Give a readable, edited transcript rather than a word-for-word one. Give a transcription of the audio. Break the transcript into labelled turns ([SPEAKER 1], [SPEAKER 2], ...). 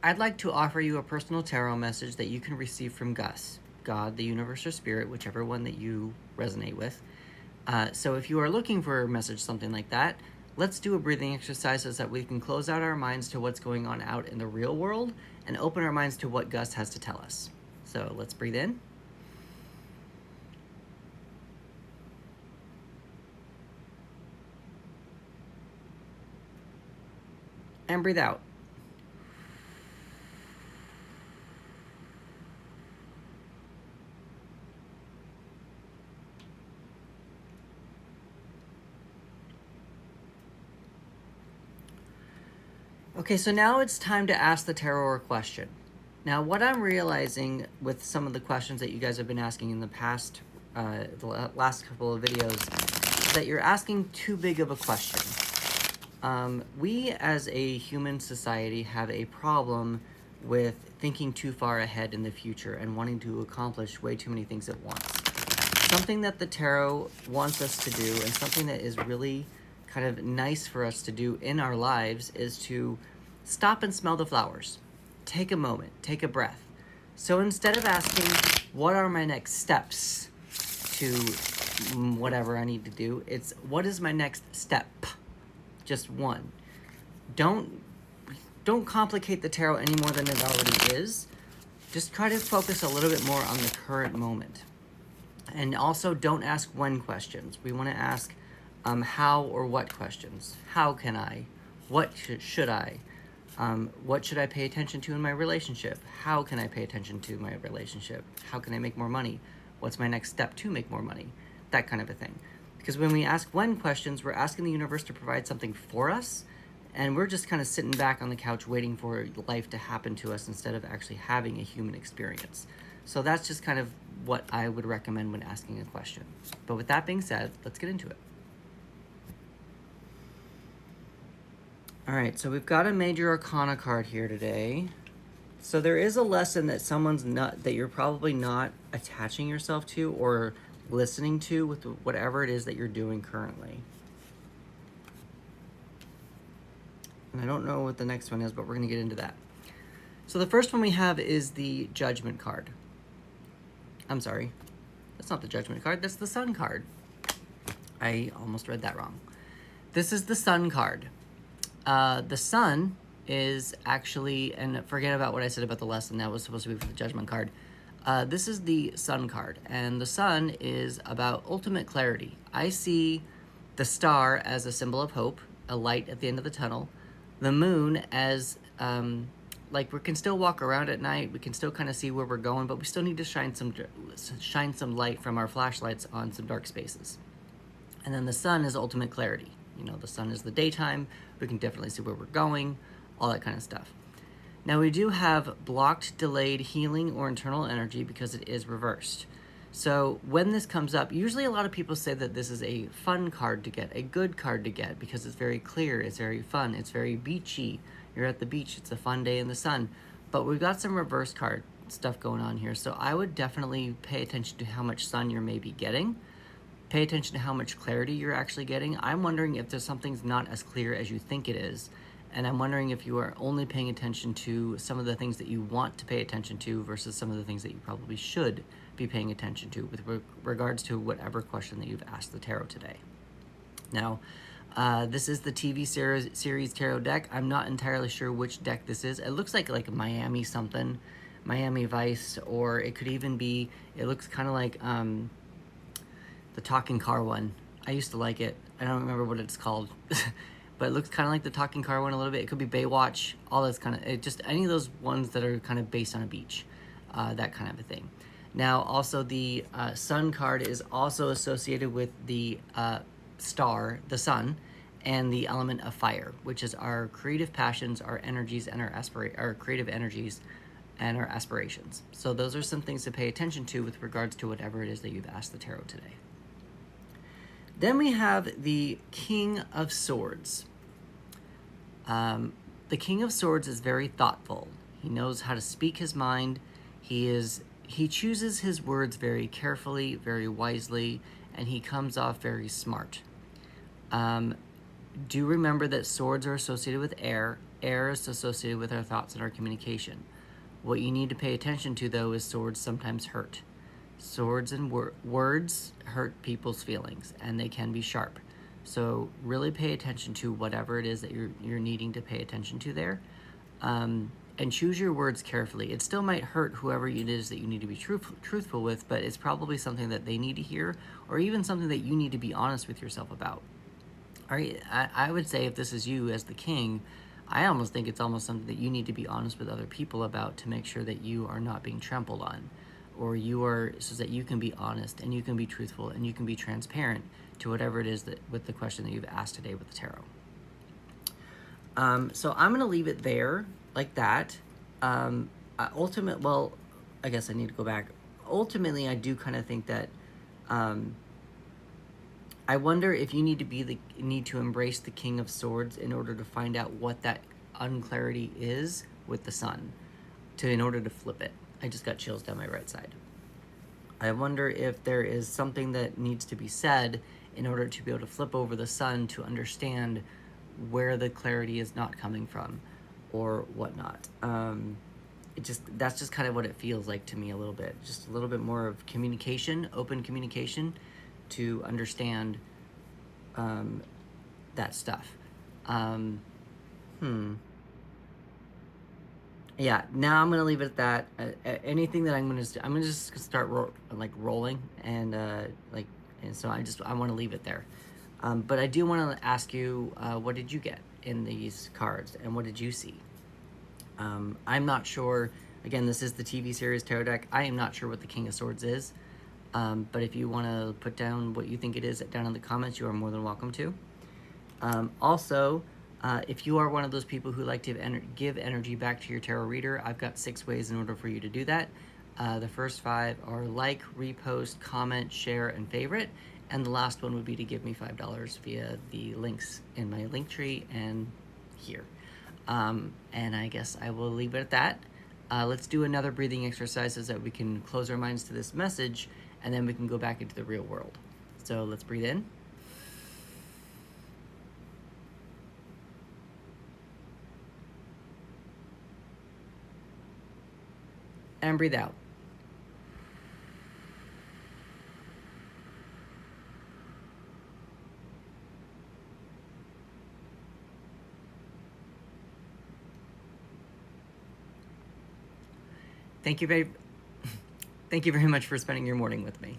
[SPEAKER 1] I'd like to offer you a personal tarot message that you can receive from GUS, God, the universe, or spirit, whichever one that you resonate with. So if you are looking for a message, something like that, let's do a breathing exercise so that we can close out our minds to what's going on out in the real world and open our minds to what GUS has to tell us. So let's breathe in. And breathe out. Okay, so now it's time to ask the tarot a question. Now, what I'm realizing with some of the questions that you guys have been asking in the past, the last couple of videos, is that you're asking too big of a question. We as a human society have a problem with thinking too far ahead in the future and wanting to accomplish way too many things at once. Something that the tarot wants us to do, and something that is really kind of nice for us to do in our lives, is to stop and smell the flowers. Take a moment, take a breath. So instead of asking, what are my next steps to whatever I need to do, it's what is my next step? Just one. Don't complicate the tarot any more than it already is. Just try to focus a little bit more on the current moment. And also don't ask when questions. We want to ask how or what questions. How can I? What should I? What should I pay attention to in my relationship? How can I pay attention to my relationship? How can I make more money? What's my next step to make more money? That kind of a thing. Because when we ask when questions, we're asking the universe to provide something for us, and we're just kind of sitting back on the couch waiting for life to happen to us instead of actually having a human experience. So that's just kind of what I would recommend when asking a question. But with that being said, let's get into it. All right, so we've got a Major Arcana card here today. So there is a lesson that that you're probably not attaching yourself to or listening to with whatever it is that you're doing currently. And I don't know what the next one is, but we're going to get into that. So the first one we have is the Judgment card. I'm sorry, that's not the Judgment card, that's the Sun card. I almost read that wrong. This is the Sun card. The Sun is actually, and forget about what I said about the lesson, that was supposed to be for the Judgment card. This is the Sun card, and the Sun is about ultimate clarity. I see the star as a symbol of hope, a light at the end of the tunnel. The moon as, like, we can still walk around at night, we can still kind of see where we're going, but we still need to shine some light from our flashlights on some dark spaces. And then the sun is ultimate clarity. You know, the sun is the daytime, we can definitely see where we're going, all that kind of stuff. Now we do have blocked, delayed, healing, or internal energy because it is reversed. So when this comes up, usually a lot of people say that this is a fun card to get, a good card to get, because it's very clear, it's very fun, it's very beachy. You're at the beach, it's a fun day in the sun. But we've got some reverse card stuff going on here, so I would definitely pay attention to how much sun you're maybe getting. Pay attention to how much clarity you're actually getting. I'm wondering if there's something's not as clear as you think it is. And I'm wondering if you are only paying attention to some of the things that you want to pay attention to versus some of the things that you probably should be paying attention to with regards to whatever question that you've asked the tarot today. Now, this is the TV series tarot deck. I'm not entirely sure which deck this is. It looks like Miami something, Miami Vice, or it could even be, it looks kind of like the talking car one. I used to like it. I don't remember what it's called. But it looks kind of like the talking car one a little bit. It could be Baywatch, all this kind of, just any of those ones that are kind of based on a beach, that kind of a thing. Now, also the Sun card is also associated with the star, the sun, and the element of fire, which is our creative passions, our energies, and our creative energies and our aspirations. So those are some things to pay attention to with regards to whatever it is that you've asked the tarot today. Then we have the King of Swords. The King of Swords is very thoughtful. He knows how to speak his mind. He chooses his words very carefully, very wisely, and he comes off very smart. Do remember that swords are associated with air. errors associated with our thoughts and our communication. What you need to pay attention to, though, is swords sometimes hurt. Swords and words hurt people's feelings, and they can be sharp. So really pay attention to whatever it is that you're needing to pay attention to there. And choose your words carefully. It still might hurt whoever it is that you need to be truthful with, but it's probably something that they need to hear, or even something that you need to be honest with yourself about. All right, I would say if this is you as the king, I almost think it's almost something that you need to be honest with other people about to make sure that you are not being trampled on, or you are, so that you can be honest and you can be truthful and you can be transparent to whatever it is that with the question that you've asked today with the tarot. So I'm going to leave it there like that. Well, I guess I need to go back. Ultimately, I do kind of think that I wonder if you need to embrace the King of Swords in order to find out what that unclarity is with the Sun, in order to flip it. I just got chills down my right side. I wonder if there is something that needs to be said in order to be able to flip over the Sun to understand where the clarity is not coming from, or whatnot. That's just kind of what it feels like to me a little bit. Just a little bit more of communication, open communication, to understand that stuff. Yeah, now I'm gonna leave it at that. Anything that I'm gonna just start rolling, and so I want to leave it there. But I do want to ask you, what did you get in these cards, and what did you see? I'm not sure. Again, this is the TV series tarot deck. I am not sure what the King of Swords is. But if you want to put down what you think it is down in the comments, you are more than welcome to. Also, if you are one of those people who like to give energy back to your tarot reader, I've got 6 ways in order for you to do that. The first 5 are like, repost, comment, share, and favorite. And the last one would be to give me $5 via the links in my link tree and here. And I guess I will leave it at that. Let's do another breathing exercise so that we can close our minds to this message, and then we can go back into the real world. So let's breathe in. And breathe out. Thank you very much for spending your morning with me.